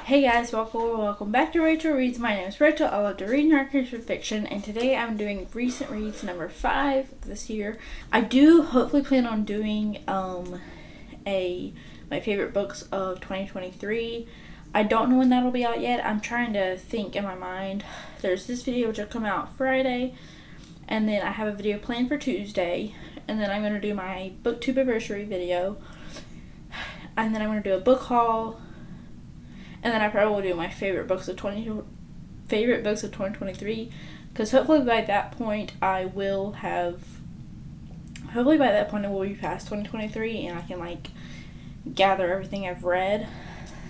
Hey guys, welcome back to Rachel Reads. My name is Rachel. I love to read nonfiction fiction, and today I'm doing recent reads number 5 this year. I do hopefully plan on doing my favorite books of 2023. I don't know when that'll be out yet. I'm trying to think in my mind. There's this video which will come out Friday, and then I have a video planned for Tuesday, and then I'm going to do my booktube anniversary video, and then I'm going to do a book haul. And then I probably will do my favorite books of 2023, because hopefully by that point I will be past 2023 and I can gather everything I've read.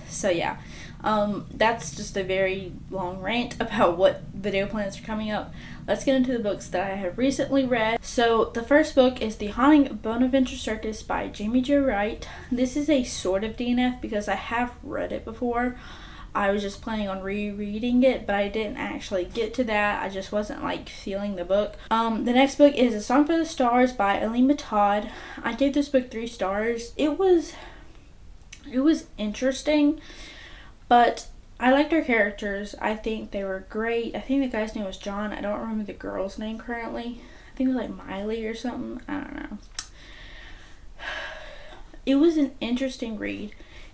So yeah, that's just a very long rant about what video plans are coming up. Let's get into the books that I have recently read. So the first book is The Haunting Bonaventure Circus by Jamie Jo Wright. This is a sort of DNF because I have read it before. I was just planning on rereading it, but I didn't actually get to that. I just wasn't feeling the book. The next book is A Song for the Stars by Alima Todd. I gave this book 3 stars. It was interesting, but I liked her characters. I think they were great. I think the guy's name was John. I don't remember the girl's name currently. I think it was Miley or something. I don't know. It was an interesting read,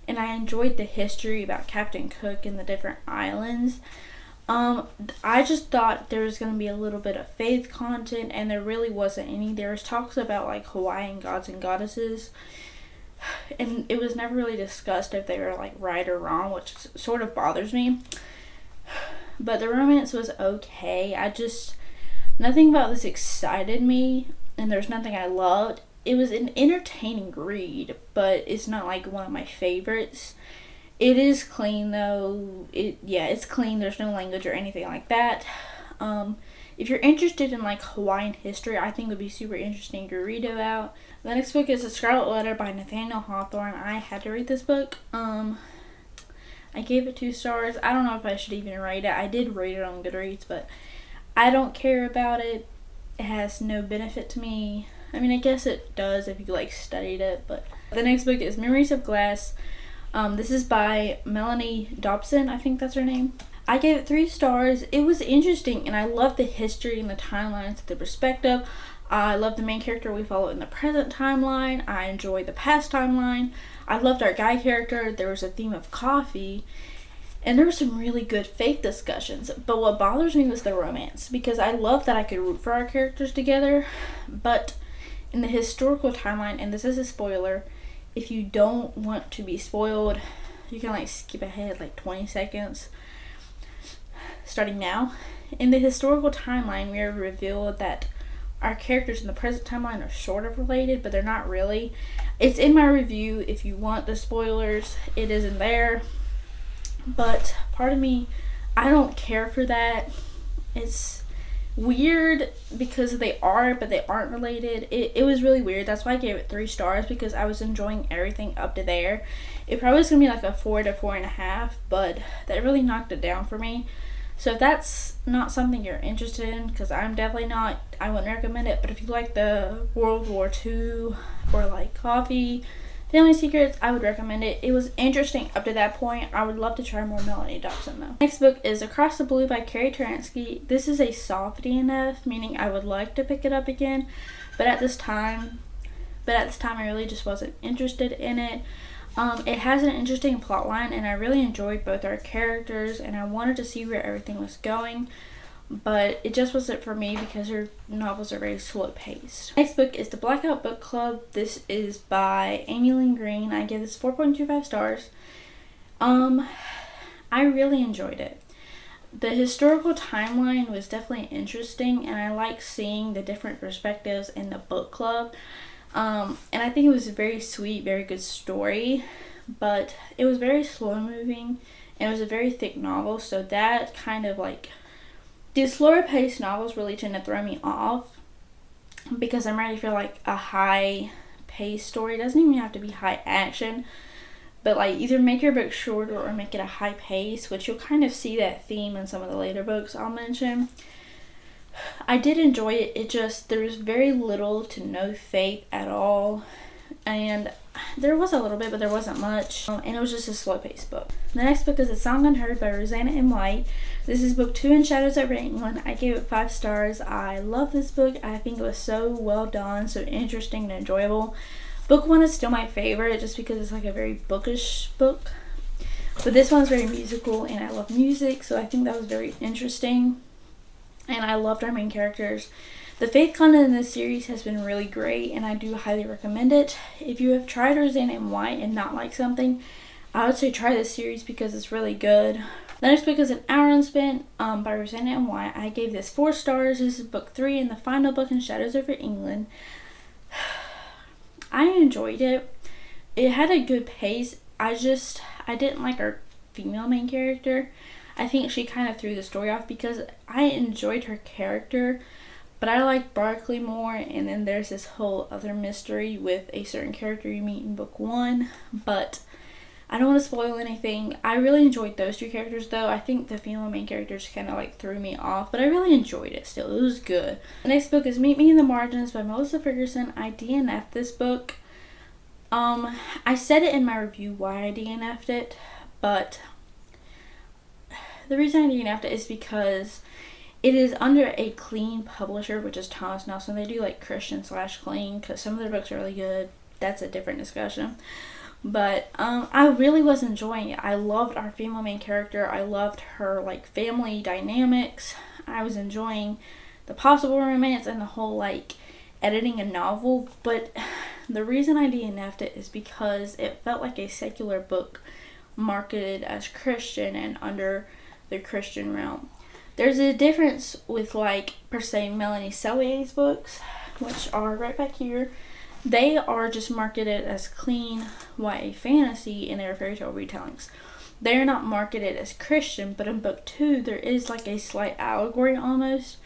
and I enjoyed the history about Captain Cook and the different islands. I just thought there was going to be a little bit of faith content, and there really wasn't any. There was talks about Hawaiian gods and goddesses, and it was never really discussed if they were right or wrong, which sort of bothers me. But the romance was okay. Nothing about this excited me, and there's nothing I loved. It was an entertaining read, but it's not one of my favorites. It is clean though. It's clean. There's no language or anything like that. If you're interested in Hawaiian history, I think it would be super interesting to read about. The next book is The Scarlet Letter by Nathaniel Hawthorne. I had to read this book. I gave it 2 stars. I don't know if I should even rate it. I did rate it on Goodreads, but I don't care about it. It has no benefit to me. I mean, I guess it does if you studied it, but the next book is Memories of Glass. This is by Melanie Dobson, I think that's her name. I gave it 3 stars. It was interesting, and I love the history and the timelines, the perspective. I love the main character we follow in the present timeline. I enjoy the past timeline. I loved our guy character. There was a theme of coffee, and there were some really good faith discussions. But what bothers me was the romance, because I love that I could root for our characters together, but in the historical timeline, and this is a spoiler, if you don't want to be spoiled, you can skip ahead 20 seconds starting now. In the historical timeline, we are revealed that our characters in the present timeline are sort of related, but they're not really. It's in my review. If you want the spoilers, it isn't there. But part of me, I don't care for that. It's weird because they are, but they aren't related. It was really weird. That's why I gave it 3 stars, because I was enjoying everything up to there. It probably was going to be a 4 to 4.5, but that really knocked it down for me. So if that's not something you're interested in, because I'm definitely not, I wouldn't recommend it. But if you like the World War II or coffee, Family Secrets, I would recommend it. It was interesting up to that point. I would love to try more Melanie Dobson though. Next book is Across the Blue by Carrie Taransky. This is a soft DNF, meaning I would like to pick it up again, but at this time I really just wasn't interested in it. It has an interesting plot line, and I really enjoyed both our characters, and I wanted to see where everything was going, but it just wasn't for me because her novels are very slow paced. Next book is The Blackout Book Club. This is by Amy Lynn Green. I give this 4.25 stars. I really enjoyed it. The historical timeline was definitely interesting, and I like seeing the different perspectives in the book club. And I think it was a very sweet, very good story, but it was very slow moving, and it was a very thick novel, so that kind of the slower paced novels really tend to throw me off, because I'm ready for a high paced story. It doesn't even have to be high action, but either make your book shorter or make it a high pace, which you'll kind of see that theme in some of the later books I'll mention. I did enjoy it. There was very little to no faith at all, and there was a little bit, but there wasn't much, and it was just a slow-paced book. The next book is A Song Unheard by Rosanna M. White. This is book 2 in Shadows Over England. I gave it 5 stars. I love this book. I think it was so well done, so interesting and enjoyable. Book 1 is still my favorite just because it's like a very bookish book, but this one's very musical, and I love music, so I think that was very interesting, and I loved our main characters. The faith content in this series has been really great, and I do highly recommend it. If you have tried Rosanna M. White and not like something, I would say try this series because it's really good. The next book is An Hour Unspent by Rosanna M. White. I gave this 4 stars. This is book 3 and the final book in Shadows Over England. I enjoyed it. It had a good pace. I didn't like our female main character. I think she kind of threw the story off because I enjoyed her character, but I like Barkley more, and then there's this whole other mystery with a certain character you meet in book 1, but I don't want to spoil anything. I really enjoyed those 2 characters though. I think the female main characters kind of like threw me off, but I really enjoyed it still. It was good. The next book is Meet Me in the Margins by Melissa Ferguson. I DNF'd this book. I said it in my review why I DNF'd it, but the reason I DNF'd it is because it is under a clean publisher, which is Thomas Nelson. They do like Christian/clean because some of their books are really good. That's a different discussion. But I really was enjoying it. I loved our female main character. I loved her like family dynamics. I was enjoying the possible romance and the whole like editing a novel. But the reason I DNF'd it is because it felt like a secular book marketed as Christian and under the Christian realm. There's a difference with like per se Melanie Sellier's books, which are right back here. They are just marketed as clean YA fantasy and they're fairy tale retellings. They're not marketed as Christian, but in book 2 there is like a slight allegory almost,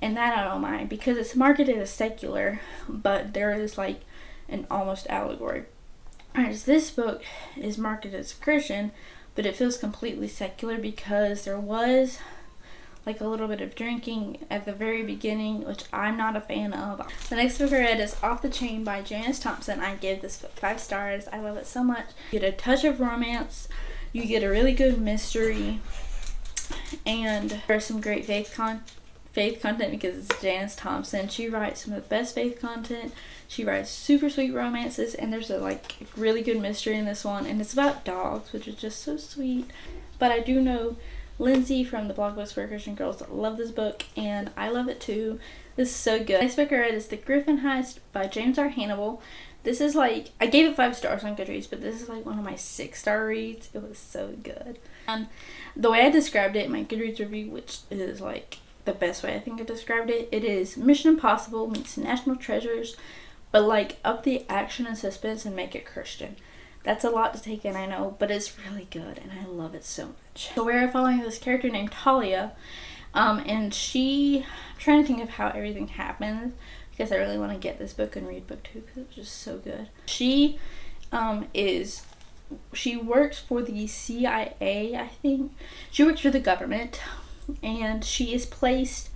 and that I don't mind because it's marketed as secular, but there is like an almost allegory. Whereas this book is marketed as Christian, but it feels completely secular because there was like a little bit of drinking at the very beginning, which I'm not a fan of. The next book I read is Off the Chain by Janice Thompson. I give this book 5 stars. I love it so much. You get a touch of romance, you get a really good mystery, and there's some great faith content because it's Janice Thompson. She writes some of the best faith content. She writes super sweet romances, and there's a like really good mystery in this one, and it's about dogs, which is just so sweet. But I do know Lindsay from the blog Books for Christian Girls love this book, and I love it too. This is so good. The next book I read is The Griffin Heist by James R. Hannibal. This is like, I gave it 5 stars on Goodreads, but this is like one of my 6-star reads. It was so good. And the way I described it in my Goodreads review, which is like the best way I think I described it, it is Mission Impossible meets National Treasures, but like up the action and suspense and make it Christian. That's a lot to take in, I know, but it's really good, and I love it so much. So we're following this character named Talia, and I'm trying to think of how everything happens, because I really want to get this book and read book 2, because it's just so good. She works for the CIA, I think. She works for the government, and she is placed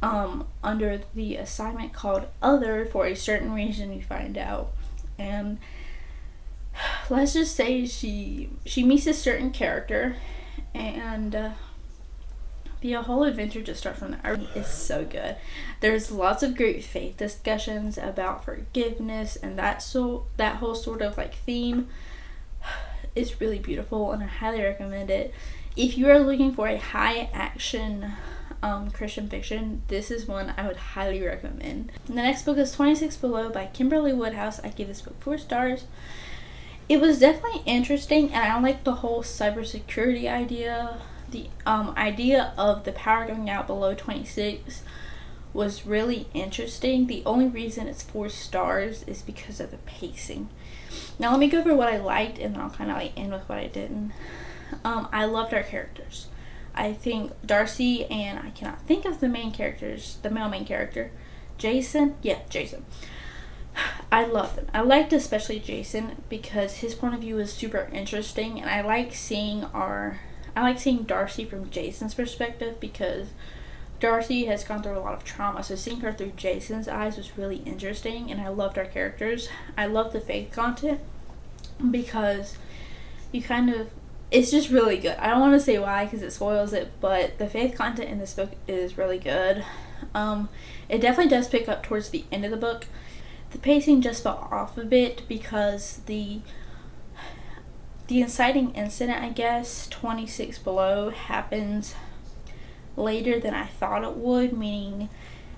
under the assignment called Other for a certain reason we find out. And let's just say she meets a certain character, and the whole adventure just starts from there. It's so good. There's lots of great faith discussions about forgiveness, and that whole sort of like theme is really beautiful, and I highly recommend it. If you are looking for a high action Christian fiction, this is one I would highly recommend. And the next book is 26 Below by Kimberly Woodhouse. I give this book 4 stars. It was definitely interesting, and I like the whole cybersecurity idea. The idea of the power going out below 26 was really interesting. The only reason it's 4 stars is because of the pacing. Now let me go over what I liked, and then I'll kind of like end with what I didn't. I loved our characters. I think Darcy and I cannot think of the main characters, the male main character, Jason. Yeah, Jason. I love them. I liked especially Jason because his point of view is super interesting, and I like seeing Darcy from Jason's perspective because Darcy has gone through a lot of trauma, so seeing her through Jason's eyes was really interesting, and I loved our characters. I love the faith content because you kind of, it's just really good. I don't want to say why because it spoils it, but the faith content in this book is really good. It definitely does pick up towards the end of the book. The pacing just fell off a bit because the inciting incident, I guess, 26 Below, happens later than I thought it would, meaning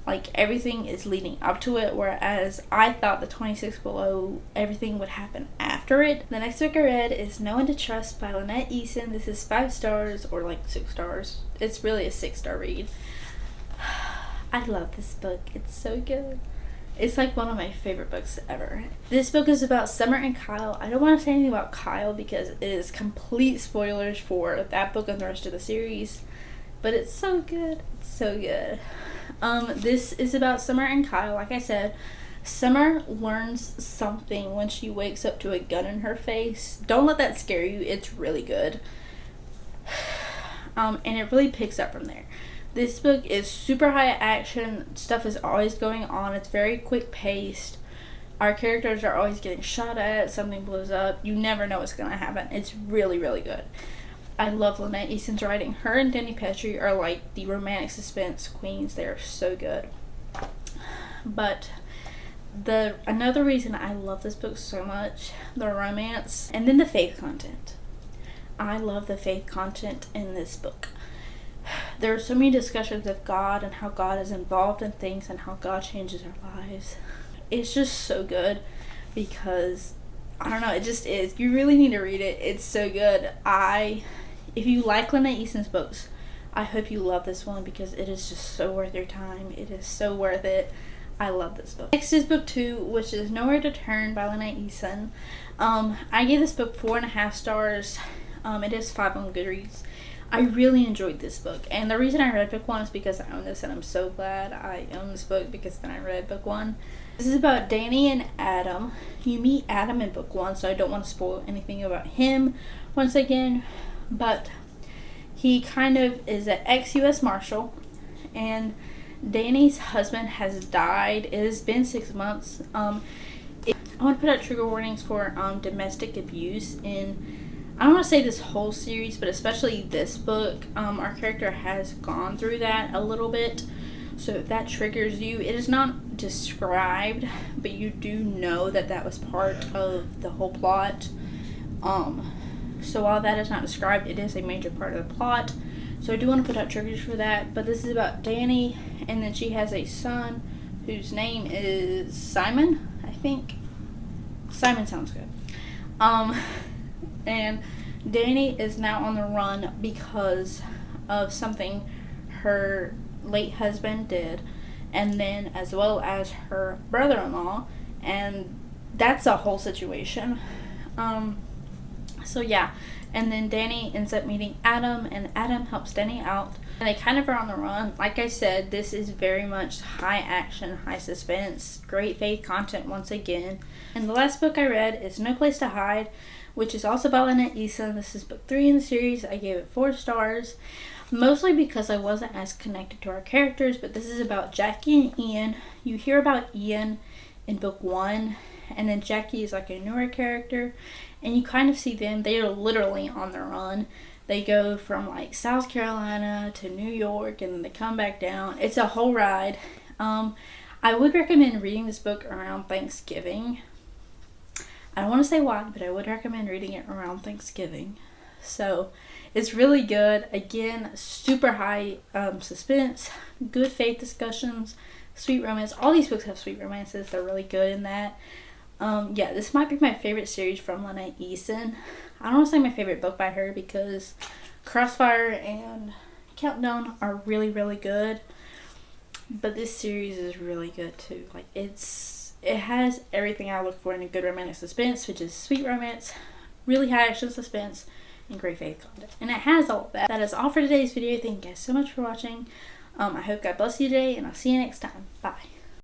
like everything is leading up to it, whereas I thought the 26 Below, everything would happen after it. The next book I read is No One to Trust by Lynette Eason. This is 5 stars, or like 6 stars. It's really a 6-star read. I love this book. It's so good. It's like one of my favorite books ever. This book is about Summer and Kyle. I don't want to say anything about Kyle because it is complete spoilers for that book and the rest of the series. But it's so good. It's so good. This is about Summer and Kyle. Like I said, Summer learns something when she wakes up to a gun in her face. Don't let that scare you. It's really good. And it really picks up from there. This book is super high action. Stuff is always going on. It's very quick paced. Our characters are always getting shot at. Something blows up. You never know what's going to happen. It's really, really good. I love Lynette Eason's writing. Her and Danny Petrie are like the romantic suspense queens. They are so good. But another reason I love this book so much, the romance, and then the faith content. I love the faith content in this book. There are so many discussions of God and how God is involved in things and how God changes our lives. It's just so good because, I don't know, it just is. You really need to read it. It's so good. If you like Lynette Eason's books, I hope you love this one because it is just so worth your time. It is so worth it. I love this book. Next is book 2, which is Nowhere to Turn by Lynette Eason. I gave this book 4.5 stars. It is 5 on Goodreads. I really enjoyed this book, and the reason I read book 1 is because I own this, and I'm so glad I own this book because then I read book 1. This is about Danny and Adam. You meet Adam in book 1, so I don't want to spoil anything about him once again, but he kind of is an ex-U.S. Marshal, and Danny's husband has died. It has been 6 months. I want to put out trigger warnings for domestic abuse in, I don't want to say this whole series, but especially this book. Our character has gone through that a little bit. So if that triggers you, it is not described, but you do know that that was part of the whole plot. So while that is not described, it is a major part of the plot. So I do want to put out triggers for that. But this is about Danny, and then she has a son whose name is Simon, I think. Simon sounds good. And Danny is now on the run because of something her late husband did, and then as well as her brother-in-law, and that's a whole situation. So yeah, and then Danny ends up meeting Adam, and Adam helps Danny out, and they kind of are on the run. Like I said, this is very much high action, high suspense, great faith content once again. And the last book I read is No Place to Hide, which is also by Lynette Eason. This is book 3 in the series. I gave it 4 stars, mostly because I wasn't as connected to our characters, but this is about Jackie and Ian. You hear about Ian in book 1, and then Jackie is like a newer character, and you kind of see them. They are literally on the run. They go from like South Carolina to New York, and then they come back down. It's a whole ride. I would recommend reading this book around Thanksgiving. I don't want to say why, but I would recommend reading it around Thanksgiving. So it's really good. Again, super high suspense, good faith discussions, sweet romance. All these books have sweet romances. They're really good in that. Yeah, this might be my favorite series from Lynette Eason. I don't want to say my favorite book by her because Crossfire and Countdown are really, really good. But this series is really good too. Like it has everything I look for in a good romantic suspense, which is sweet romance, really high action suspense, and great faith content. And it has all of that. That is all for today's video. Thank you guys so much for watching. I hope God bless you today, and I'll see you next time. Bye.